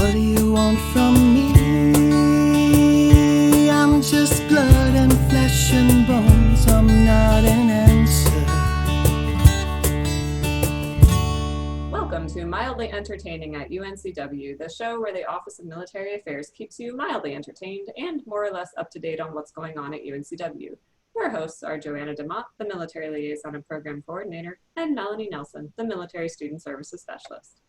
What do you want from me? I'm just blood and flesh and bones. I'm not an answer. Welcome to Mildly Entertaining at UNCW, the show where the Office of Military Affairs keeps you mildly entertained and more or less up to date on what's going on at UNCW. Your hosts are Joanna DeMott, the Military Liaison and Program Coordinator, and Melanie Nelson, the Military Student Services Specialist.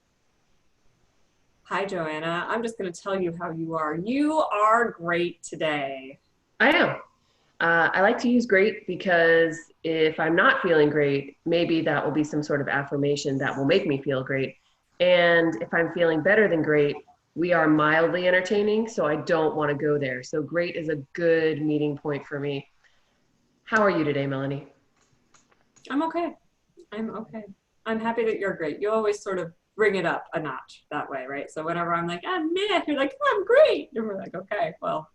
Hi, Joanna. I'm just going to tell you how you are. You are great today. I am. I like to use great because if I'm not feeling great, maybe that will be some sort of affirmation that will make me feel great. And if I'm feeling better than great, we are mildly entertaining, so I don't want to go there. So great is a good meeting point for me. How are you today, Melanie? I'm okay. I'm happy that you're great. You always sort of bring it up a notch that way, right? So whenever I'm like, I'm meh, you're like, I'm great. And we're like, okay, well,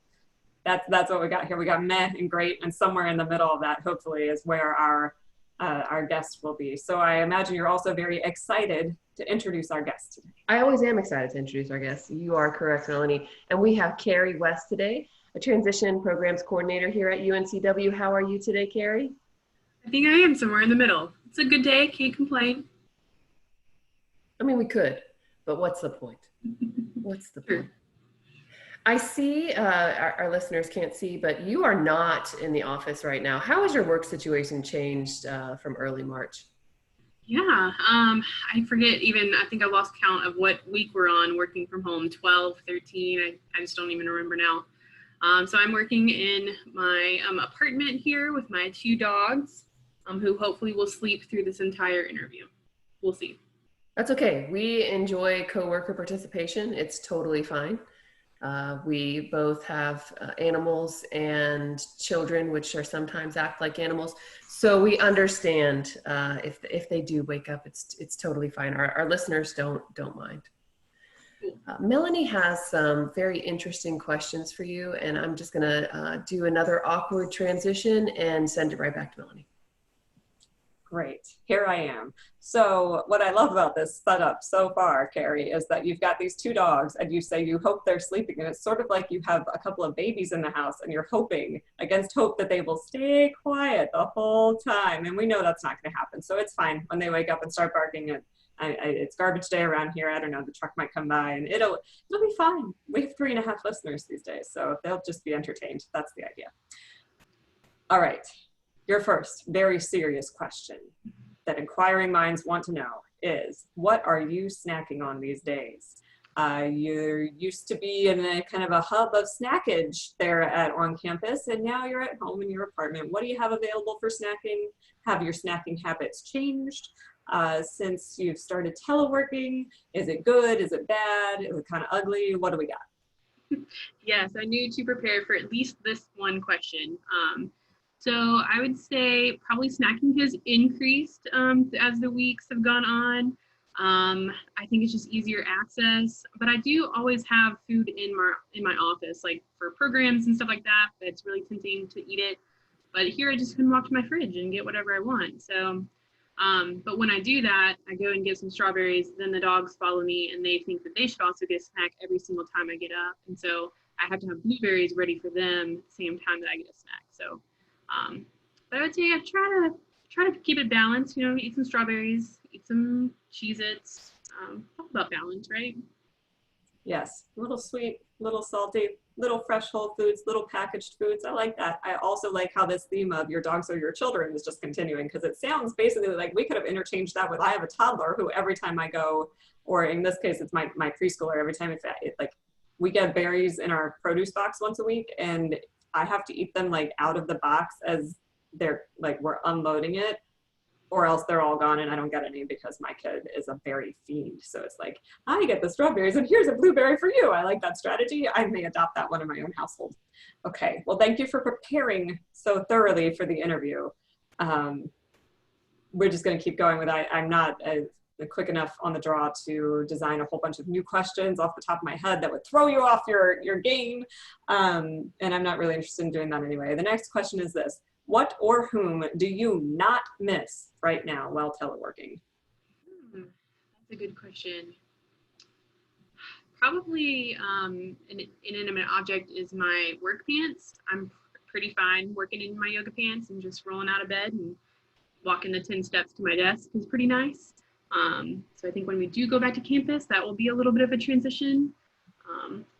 that's what we got here. We got meh and great, and somewhere in the middle of that, hopefully, is where our guest will be. So I imagine you're also very excited to introduce our guest today. I always am excited to introduce our guest. You are correct, Melanie. And we have Carrie West today, a transition programs coordinator here at UNCW. How are you today, Carrie? I think I am somewhere in the middle. It's a good day, can't complain. I mean, we could, but what's the point? What's the point? I see, our listeners can't see, but you are not in the office right now. How has your work situation changed from early March? Yeah, I forget even, I think I lost count of what week we're on working from home, 12, 13, I just don't even remember now. So I'm working in my apartment here with my 2 dogs, who hopefully will sleep through this entire interview. We'll see. That's okay. We enjoy coworker participation. It's totally fine. We both have animals and children, which are sometimes act like animals. So we understand if they do wake up, it's totally fine. Our listeners don't mind. Melanie has some very interesting questions for you, and I'm just gonna do another awkward transition and send it right back to Melanie. Great, here I am. So what I love about this setup so far, Carrie, is that you've got these 2 dogs and you say you hope they're sleeping, and it's sort of like you have a couple of babies in the house and you're hoping against hope that they will stay quiet the whole time. And we know that's not gonna happen. So it's fine when they wake up and start barking. It's garbage day around here. I don't know, the truck might come by and it'll be fine. We have 3.5 listeners these days, so they'll just be entertained. That's the idea. All right. Your first very serious question that inquiring minds want to know is, what are you snacking on these days? You used to be in a kind of a hub of snackage there on campus, and now you're at home in your apartment. What do you have available for snacking? Have your snacking habits changed since you've started teleworking? Is it good? Is it bad? Is it kind of ugly? What do we got? Yes, I knew to prepare for at least this one question. So I would say probably snacking has increased as the weeks have gone on. I think it's just easier access, but I do always have food in my office, like for programs and stuff like that. It's really tempting to eat it, but here I just can walk to my fridge and get whatever I want. So, but when I do that, I go and get some strawberries. Then the dogs follow me, and they think that they should also get a snack every single time I get up, and so I have to have blueberries ready for them at the same time that I get a snack. So. But I would say I try to keep it balanced, eat some strawberries, eat some Cheez-Its, all about balance, right? Yes, a little sweet, little salty, little fresh whole foods, little packaged foods. I like that. I also like how this theme of your dogs are your children is just continuing, because it sounds basically like we could have interchanged that with, I have a toddler who every time I go, or in this case, it's my preschooler, every time we get berries in our produce box once a week, and I have to eat them like out of the box as they're like, we're unloading it, or else they're all gone and I don't get any because my kid is a berry fiend. So it's like, I get the strawberries and here's a blueberry for you. I like that strategy. I may adopt that one in my own household. Okay, well, thank you for preparing so thoroughly for the interview. We're just gonna keep going with, I'm not quick enough on the draw to design a whole bunch of new questions off the top of my head that would throw you off your game. And I'm not really interested in doing that anyway. The next question is this: what or whom do you not miss right now while teleworking? That's a good question. Probably an inanimate object is my work pants. I'm pretty fine working in my yoga pants and just rolling out of bed and walking the 10 steps to my desk is pretty nice. So I think when we do go back to campus, that will be a little bit of a transition.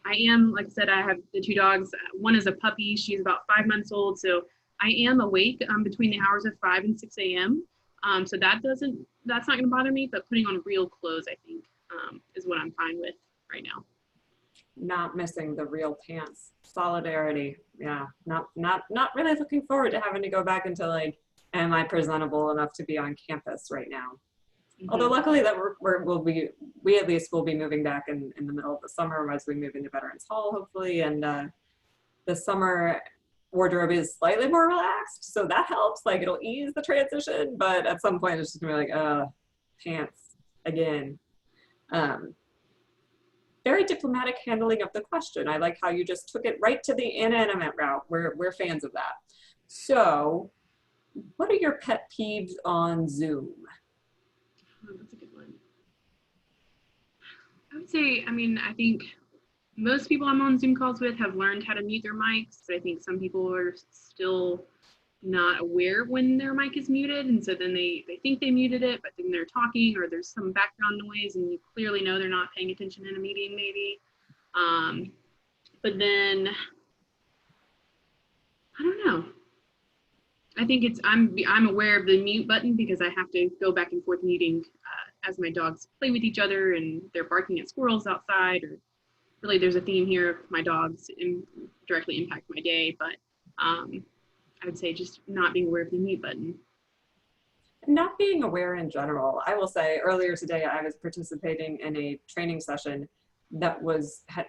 I am, like I said, I have the two dogs. One is a puppy. She's about 5 months old. So I am awake between the hours of 5 and 6 a.m. So that's not going to bother me, but putting on real clothes, I think, is what I'm fine with right now. Not missing the real pants. Solidarity. Yeah. Not really looking forward to having to go back into like, am I presentable enough to be on campus right now? Mm-hmm. Although luckily that we at least will be moving back in the middle of the summer as we move into Veterans Hall, hopefully. And the summer wardrobe is slightly more relaxed. So that helps, like it'll ease the transition, but at some point it's just gonna be like, pants again. Very diplomatic handling of the question. I like how you just took it right to the inanimate route. We're fans of that. So what are your pet peeves on Zoom? Oh, that's a good one. I would say, I think most people I'm on Zoom calls with have learned how to mute their mics, but I think some people are still not aware when their mic is muted, and so then they think they muted it, but then they're talking or there's some background noise and you clearly know they're not paying attention in a meeting maybe. But then, I don't know. I think I'm aware of the mute button because I have to go back and forth muting as my dogs play with each other and they're barking at squirrels outside, or really there's a theme here of my dogs directly impact my day, but I would say just not being aware of the mute button. Not being aware in general. I will say earlier today I was participating in a training session that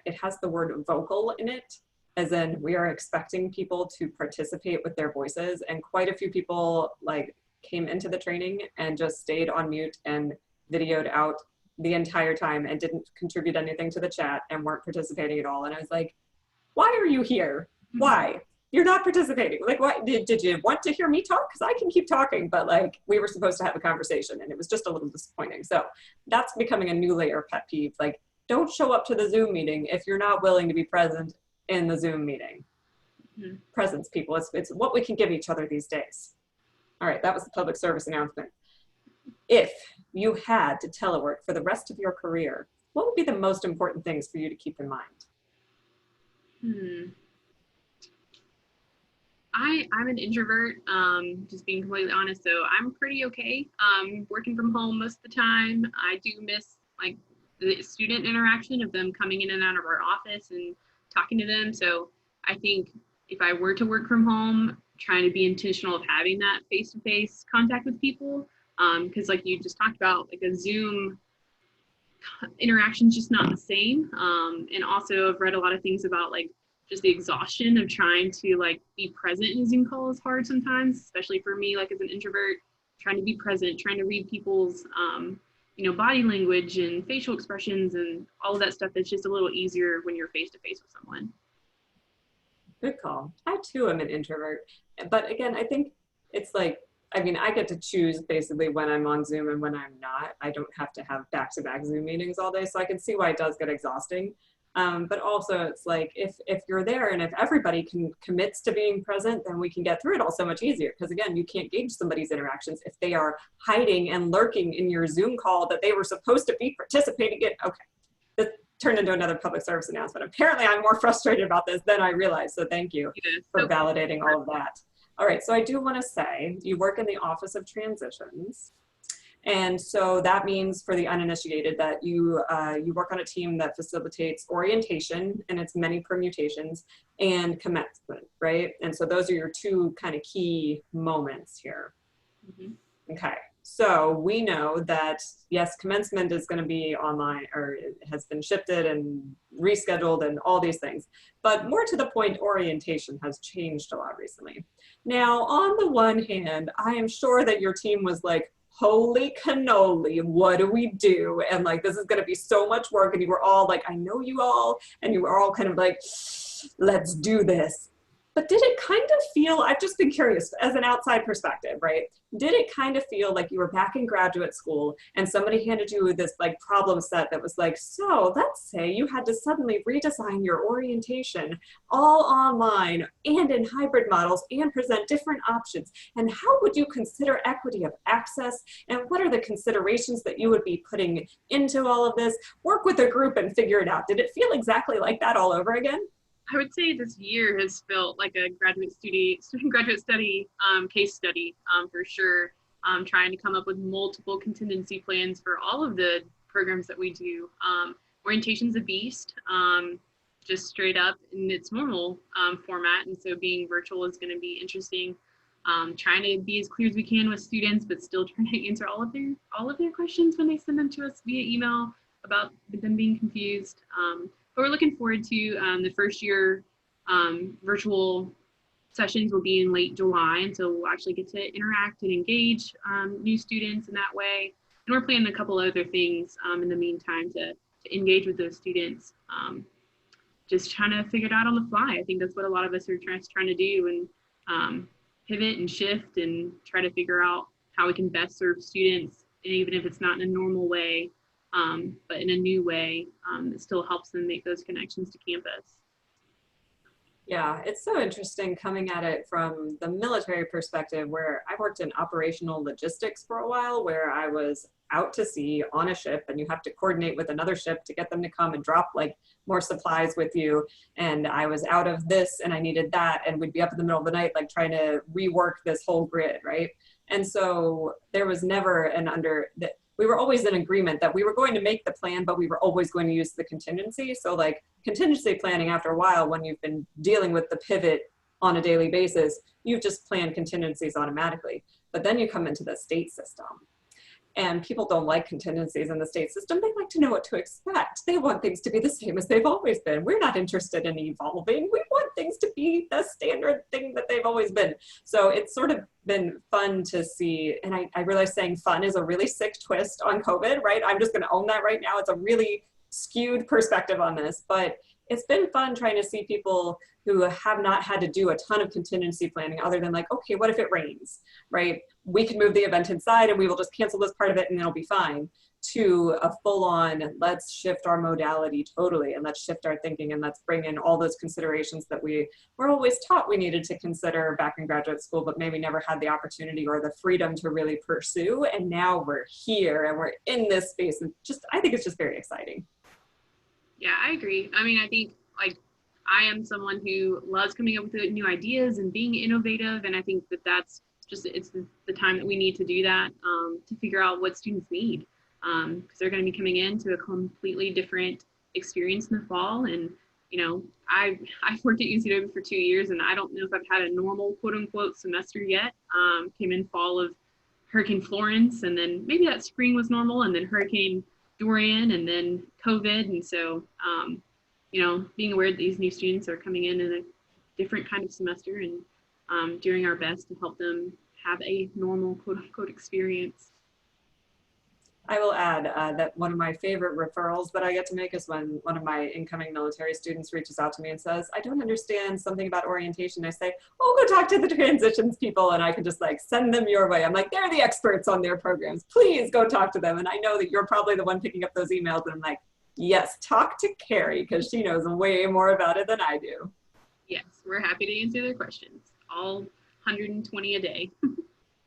it has the word vocal in it, as in we are expecting people to participate with their voices, and quite a few people like came into the training and just stayed on mute and videoed out the entire time and didn't contribute anything to the chat and weren't participating at all. And I was like, why are you here? Why? You're not participating. Like, what did you want to hear me talk? Because I can keep talking, but like we were supposed to have a conversation and it was just a little disappointing. So that's becoming a new layer of pet peeve. Like, don't show up to the Zoom meeting if you're not willing to be present in the Zoom meeting. Mm-hmm. Presence, people, it's what we can give each other these days. All right, that was the public service announcement. If you had to telework for the rest of your career, what would be the most important things for you to keep in mind? I'm an introvert, just being completely honest, so I'm pretty okay working from home most of the time. I do miss like the student interaction of them coming in and out of our office and talking to them. So I think if I were to work from home, trying to be intentional of having that face-to-face contact with people, because like you just talked about, like a Zoom interaction is just not the same. And also I've read a lot of things about like just the exhaustion of trying to like be present in a Zoom call is hard sometimes, especially for me, like as an introvert, trying to be present, trying to read people's, body language and facial expressions and all of that stuff. That's just a little easier when you're face to face with someone. Good call. I too am an introvert, but again, I think it's like, I get to choose basically when I'm on Zoom and when I'm not. I don't have to have back-to-back Zoom meetings all day, so I can see why it does get exhausting. But also it's like, if you're there and if everybody commits to being present, then we can get through it all so much easier. Because again, you can't gauge somebody's interactions if they are hiding and lurking in your Zoom call that they were supposed to be participating in. Okay, this turned into another public service announcement. Apparently I'm more frustrated about this than I realized, so thank you for validating all of that. All right, so I do want to say you work in the Office of Transitions. And so that means for the uninitiated that you work on a team that facilitates orientation and its many permutations and commencement, right? And so those are your two kind of key moments here. Mm-hmm. Okay, so we know that yes, commencement is going to be online, or it has been shifted and rescheduled and all these things. But more to the point, orientation has changed a lot recently. Now, on the one hand, I am sure that your team was like, holy cannoli, what do we do? And like, this is going to be so much work. And you were all like, I know you all. And you were all kind of like, let's do this. But did it kind of feel, I've just been curious as an outside perspective, right? Did it kind of feel like you were back in graduate school and somebody handed you this like problem set that was like, so let's say you had to suddenly redesign your orientation all online and in hybrid models and present different options. And how would you consider equity of access? And what are the considerations that you would be putting into all of this? Work with a group and figure it out. Did it feel exactly like that all over again? I would say this year has felt like a graduate study case study for sure. Trying to come up with multiple contingency plans for all of the programs that we do. Orientation's a beast, just straight up in its normal format, and so being virtual is going to be interesting. Trying to be as clear as we can with students, but still trying to answer all of their questions when they send them to us via email about them being confused. But we're looking forward to the first year virtual sessions will be in late July, and so we'll actually get to interact and engage new students in that way. And we're planning a couple other things in the meantime to engage with those students. Just trying to figure it out on the fly. I think that's what a lot of us are trying to do, and pivot and shift and try to figure out how we can best serve students, and even if it's not in a normal way, but in a new way that still helps them make those connections to campus. Yeah, it's so interesting coming at it from the military perspective, where I worked in operational logistics for a while, where I was out to sea on a ship and you have to coordinate with another ship to get them to come and drop like more supplies with you. And I was out of this and I needed that, and we'd be up in the middle of the night like trying to rework this whole grid, right? And so there was never we were always in agreement that we were going to make the plan, but we were always going to use the contingency. So like contingency planning, after a while, when you've been dealing with the pivot on a daily basis, you just plan contingencies automatically. But then you come into the state system, and people don't like contingencies in the state system. They like to know what to expect. They want things to be the same as they've always been. We're not interested in evolving. We want things to be the standard thing that they've always been. So it's sort of been fun to see. And I realize saying fun is a really sick twist on COVID, right? I'm just gonna own that right now. It's a really skewed perspective on this, but it's been fun trying to see people who have not had to do a ton of contingency planning other than like, okay, what if it rains, right? We can move the event inside and we will just cancel this part of it and it'll be fine, to a full on, let's shift our modality totally and let's shift our thinking and let's bring in all those considerations that we were always taught we needed to consider back in graduate school, but maybe never had the opportunity or the freedom to really pursue. And now we're here and we're in this space, and I think it's just very exciting. Yeah, I agree. I mean, I think like I am someone who loves coming up with new ideas and being innovative. And I think that's just, it's the time that we need to do that, to figure out what students need. Because they're going to be coming into a completely different experience in the fall. And, you know, I've worked at UNCW for 2 years, and I don't know if I've had a normal quote unquote semester yet. Came in fall of Hurricane Florence, and then maybe that spring was normal, and then Hurricane Dorian, and then COVID. And so, you know, being aware that these new students are coming in a different kind of semester, and doing our best to help them have a normal quote unquote experience. I will add that one of my favorite referrals that I get to make is when one of my incoming military students reaches out to me and says, I don't understand something about orientation. I say, oh, go talk to the transitions people, and I can just like send them your way. I'm like, they're the experts on their programs. Please go talk to them. And I know that you're probably the one picking up those emails, and I'm like, yes, talk to Carrie, because she knows way more about it than I do. Yes, we're happy to answer their questions. All 120 a day.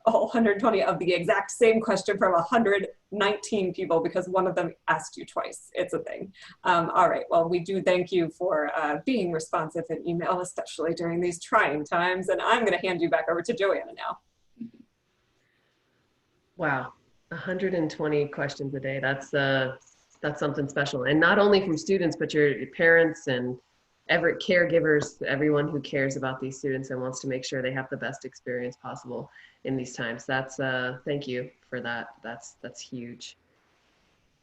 All 120 of the exact same question from 119 people, because one of them asked you twice. It's a thing. All right, well, we do thank you for being responsive in email, especially during these trying times. And I'm gonna hand you back over to Joanna now. Wow, 120 questions a day. That's something special. And not only from students, but your parents and caregivers, everyone who cares about these students and wants to make sure they have the best experience possible in these times. That's thank you for that. That's huge.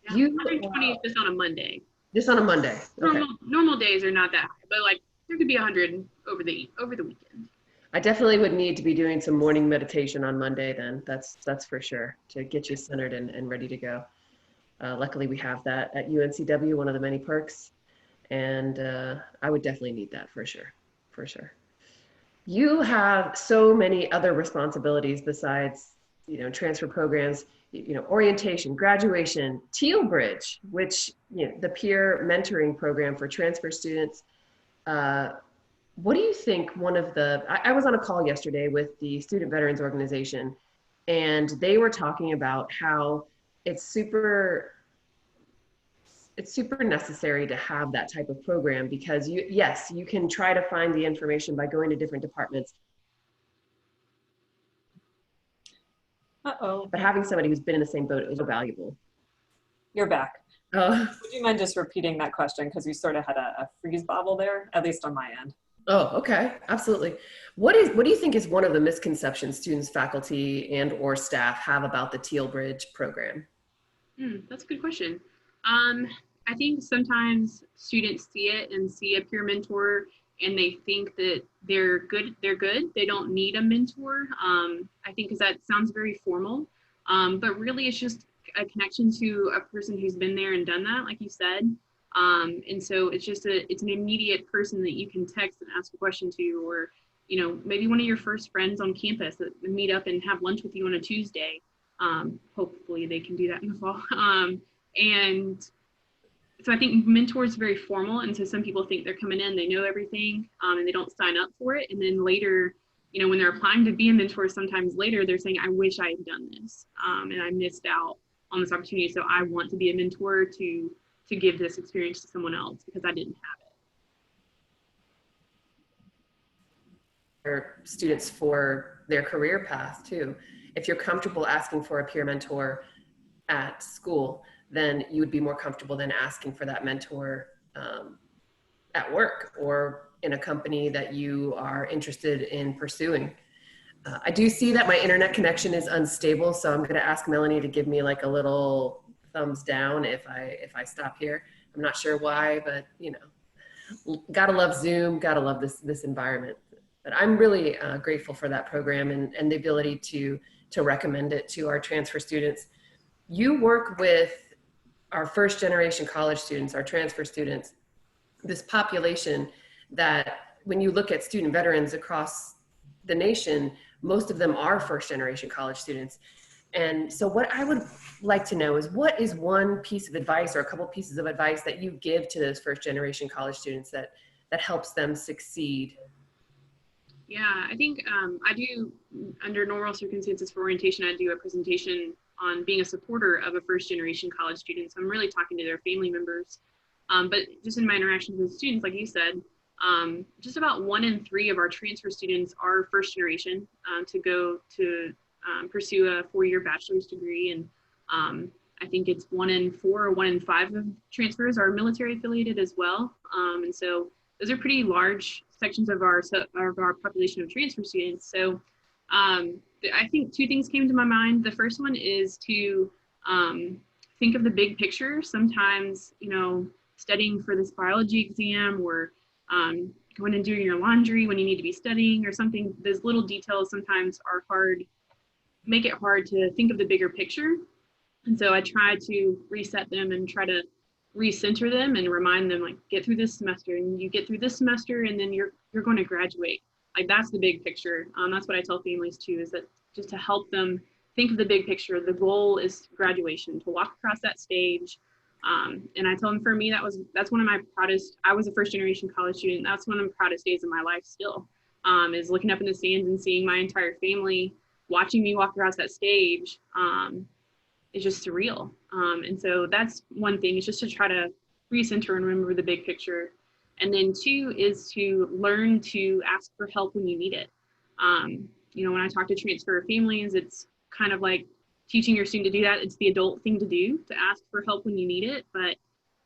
Yeah, 120 is just on a Monday. Just on a Monday. Okay. Normal days are not that high, but like there could be 100 over the weekend. I definitely would need to be doing some morning meditation on Monday then. That's for sure, to get you centered and ready to go. Luckily we have that at UNCW, one of the many perks. And I would definitely need that for sure. You have so many other responsibilities besides, transfer programs, orientation, graduation, Teal Bridge, which, the peer mentoring program for transfer students. What do you think I was on a call yesterday with the Student Veterans Organization, and they were talking about how it's super necessary to have that type of program, because you can try to find the information by going to different departments. Uh-oh, But having somebody who's been in the same boat is valuable. you're back. Oh, Would you mind just repeating that question? Because you sort of had a freeze bobble there, at least on my end. okay, absolutely. What do you think is one of the misconceptions students, faculty, and or staff have about the Teal Bridge program? That's a good question. I think sometimes students see it and see a peer mentor and they think that they're good. They don't need a mentor. I think because that sounds very formal, but really it's just a connection to a person who's been there and done that, like you said. And so it's an immediate person that you can text and ask a question to, or, maybe one of your first friends on campus that meet up and have lunch with you on a Tuesday. Hopefully they can do that in the fall. And so I think mentor is very formal. And so some people think they're coming in, they know everything, and they don't sign up for it. And then later, when they're applying to be a mentor, sometimes later they're saying, I wish I had done this, and I missed out on this opportunity. So I want to be a mentor to give this experience to someone else because I didn't have it. Or students for their career path too. If you're comfortable asking for a peer mentor at school, then you would be more comfortable than asking for that mentor at work or in a company that you are interested in pursuing. I do see that my internet connection is unstable, so I'm going to ask Melanie to give me like a little thumbs down if I stop here. I'm not sure why, but gotta love Zoom, gotta love this environment. But I'm really grateful for that program and the ability to recommend it to our transfer students. You work with our first generation college students, our transfer students, this population that when you look at student veterans across the nation, most of them are first generation college students. And so what I would like to know is, what is one piece of advice or a couple pieces of advice that you give to those first generation college students that helps them succeed? Yeah, I think I do, under normal circumstances for orientation, I do a presentation on being a supporter of a first generation college student. So I'm really talking to their family members. But just in my interactions with students, like you said, just about 1 in 3 of our transfer students are first generation to go to pursue a 4-year bachelor's degree. And I think it's 1 in 4 or 1 in 5 of transfers are military affiliated as well. And so those are pretty large sections of our population of transfer students. So I think 2 things came to my mind. The first one is to think of the big picture. Sometimes, studying for this biology exam or going and doing your laundry when you need to be studying or something, those little details sometimes are hard, make it hard to think of the bigger picture. And so I try to reset them and try to recenter them and remind them, like, get through this semester, and you get through this semester and then you're going to graduate. Like, that's the big picture. That's what I tell families too, is that just to help them think of the big picture. The goal is graduation, to walk across that stage. And I tell them, for me, that's one of my proudest, I was a first generation college student. That's one of the proudest days of my life still, is looking up in the stands and seeing my entire family watching me walk across that stage. Is just surreal. And so that's one thing, is just to try to recenter and remember the big picture. And then 2 is to learn to ask for help when you need it. When I talk to transfer families, it's kind of like teaching your student to do that. It's the adult thing to do, to ask for help when you need it. But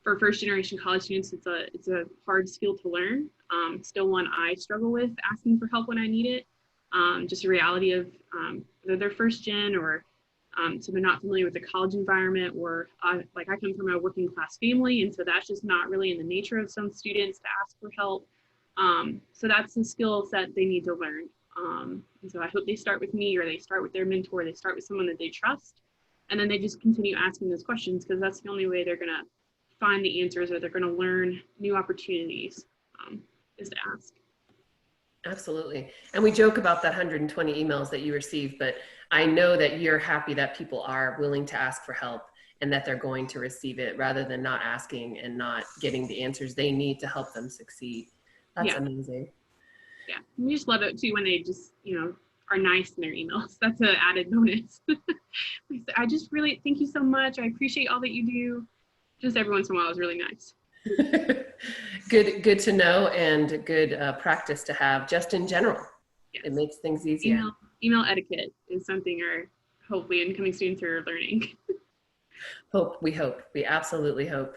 for first generation college students, it's a hard skill to learn. Still one I struggle with, asking for help when I need it. Just a reality of whether they're first gen or so they're not familiar with the college environment, or like I come from a working class family, and so that's just not really in the nature of some students to ask for help. So that's the skill set they need to learn. And so I hope they start with me, or they start with their mentor, they start with someone that they trust, and then they just continue asking those questions, because that's the only way they're going to find the answers, or they're going to learn new opportunities, is to ask. Absolutely. And we joke about that 120 emails that you receive, but I know that you're happy that people are willing to ask for help and that they're going to receive it rather than not asking and not getting the answers they need to help them succeed. That's Yeah. amazing. Yeah. We just love it too when they just, are nice in their emails. That's an added bonus. I just really thank you so much. I appreciate all that you do. Just every once in a while is really nice. Good to know, and good practice to have just in general. Yes. It makes things easier. Email etiquette is something our hopefully incoming students are learning. We absolutely hope.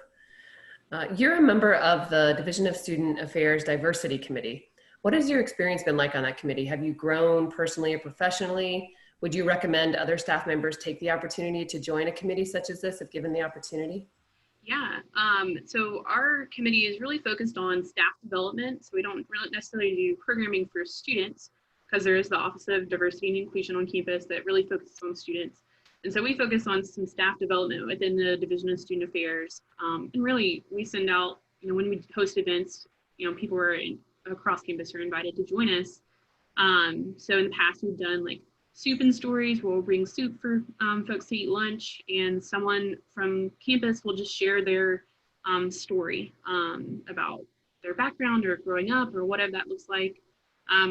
You're a member of the Division of Student Affairs Diversity Committee. What has your experience been like on that committee? Have you grown personally or professionally? Would you recommend other staff members take the opportunity to join a committee such as this if given the opportunity? Yeah, so our committee is really focused on staff development. So we don't really necessarily do programming for students because there is the Office of Diversity and Inclusion on campus that really focuses on students. And so we focus on some staff development within the Division of Student Affairs. And really we send out, when we host events, people are across campus are invited to join us. So in the past we've done like soup and stories. We'll bring soup for folks to eat lunch, and someone from campus will just share their story about their background or growing up or whatever that looks like.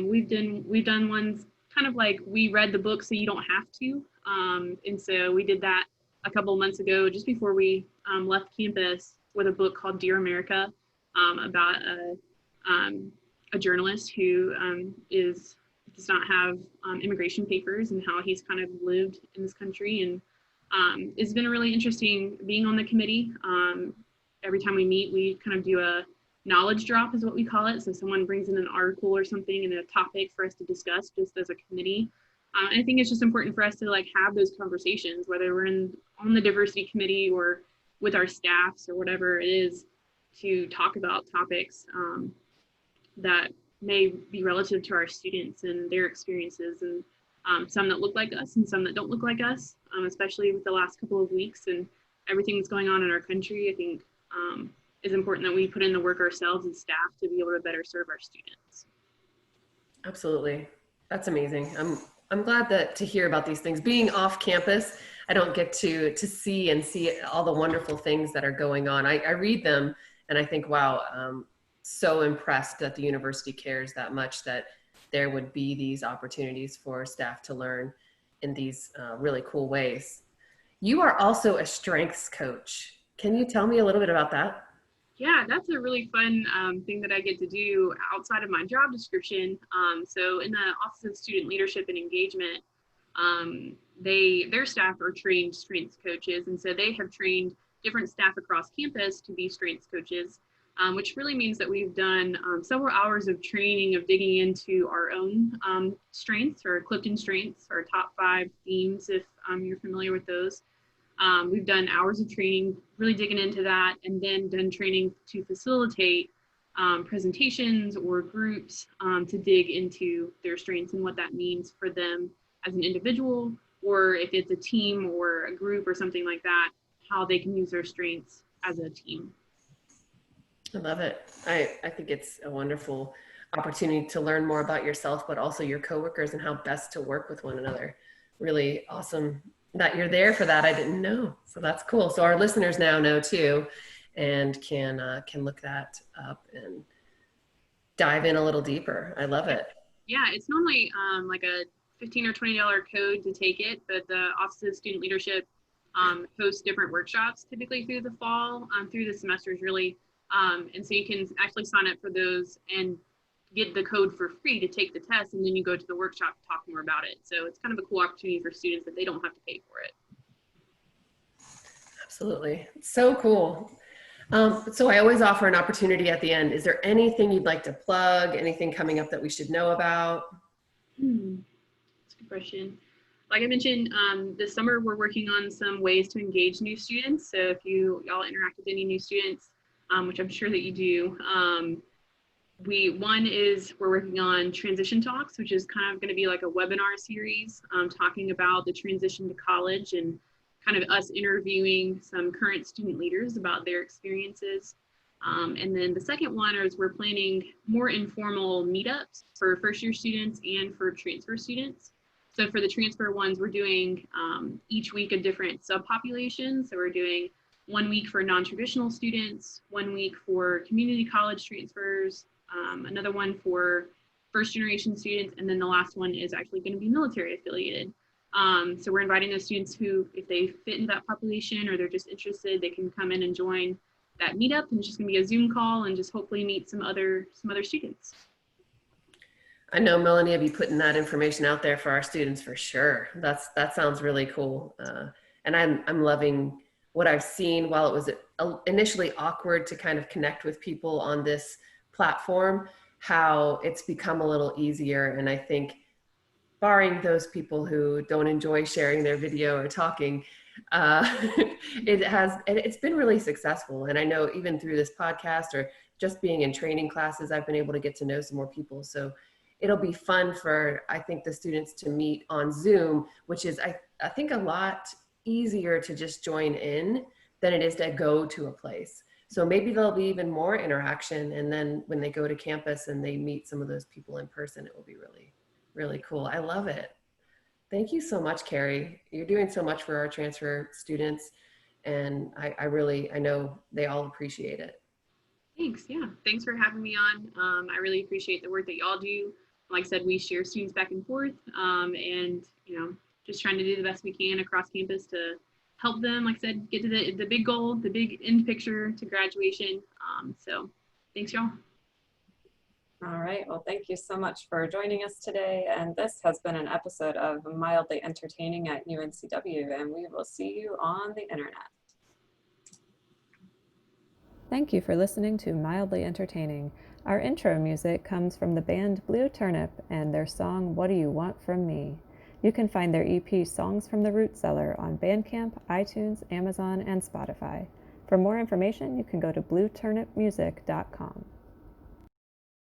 We've done ones kind of like we read the book so you don't have to, and so we did that a couple of months ago just before we left campus with a book called Dear America about a journalist who does not have immigration papers and how he's kind of lived in this country. And it's been really interesting being on the committee. Every time we meet, we kind of do a knowledge drop is what we call it. So someone brings in an article or something and a topic for us to discuss just as a committee. And I think it's just important for us to like have those conversations, whether we're on the diversity committee or with our staffs or whatever it is, to talk about topics that may be relative to our students and their experiences, and some that look like us and some that don't look like us, especially with the last couple of weeks and everything that's going on in our country. I think it's important that we put in the work ourselves as staff to be able to better serve our students. Absolutely. That's amazing. I'm glad to hear about these things. Being off campus, I don't get to see all the wonderful things that are going on. I read them and I think, wow, so impressed that the university cares that much that there would be these opportunities for staff to learn in these really cool ways. You are also a strengths coach. Can you tell me a little bit about that? Yeah, that's a really fun thing that I get to do outside of my job description. So in the Office of Student Leadership and Engagement, their staff are trained strengths coaches. And so they have trained different staff across campus to be strengths coaches. Which really means that we've done several hours of training of digging into our own strengths or Clifton strengths, our top 5 themes, if you're familiar with those. We've done hours of training, really digging into that, and then done training to facilitate presentations or groups to dig into their strengths and what that means for them as an individual, or if it's a team or a group or something like that, how they can use their strengths as a team. I love it. I think it's a wonderful opportunity to learn more about yourself, but also your coworkers and how best to work with one another. Really awesome that you're there for that. I didn't know. So that's cool. So our listeners now know too, and can look that up and dive in a little deeper. I love it. Yeah, it's normally like a $15 or $20 code to take it, but the Office of Student Leadership hosts different workshops typically through the fall, through the semesters really. And so you can actually sign up for those and get the code for free to take the test, and then you go to the workshop to talk more about it. So it's kind of a cool opportunity for students that they don't have to pay for it. Absolutely. So cool. So I always offer an opportunity at the end. Is there anything you'd like to plug, anything coming up that we should know about? That's a good question. Like I mentioned, this summer we're working on some ways to engage new students. So if y'all interact with any new students, which I'm sure that you do, we're working on transition talks, which is kind of going to be like a webinar series talking about the transition to college and kind of us interviewing some current student leaders about their experiences. And then the second one is we're planning more informal meetups for first-year students and for transfer students. So for the transfer ones, we're doing each week a different subpopulation. So we're doing 1 week for non-traditional students, 1 week for community college transfers, another one for first-generation students, and then the last one is actually going to be military affiliated. So we're inviting those students who, if they fit into that population or they're just interested, they can come in and join that meetup, and it's just gonna be a Zoom call and just hopefully meet some other students. I know Melanie will be putting that information out there for our students for sure. That sounds really cool. And I'm loving what I've seen. While it was initially awkward to kind of connect with people on this platform, how it's become a little easier. And I think barring those people who don't enjoy sharing their video or talking, it's been really successful. And I know even through this podcast or just being in training classes, I've been able to get to know some more people. So it'll be fun for, I think, the students to meet on Zoom, which is, I think, a lot easier to just join in than it is to go to a place. So maybe there'll be even more interaction. And then when they go to campus and they meet some of those people in person, it will be really, really cool. I love it. Thank you so much, Carrie. You're doing so much for our transfer students, and I know they all appreciate it. Thanks, yeah. Thanks for having me on. I really appreciate the work that y'all do. Like I said, we share students back and forth, and just trying to do the best we can across campus to help them, like I said, get to the big goal, the big end picture to graduation. So thanks, y'all. All right, well, thank you so much for joining us today. And this has been an episode of Mildly Entertaining at UNCW, and we will see you on the internet. Thank you for listening to Mildly Entertaining. Our intro music comes from the band Blue Turnip and their song, What Do You Want From Me? You can find their EP, Songs from the Root Cellar, on Bandcamp, iTunes, Amazon, and Spotify. For more information, you can go to blueturnipmusic.com.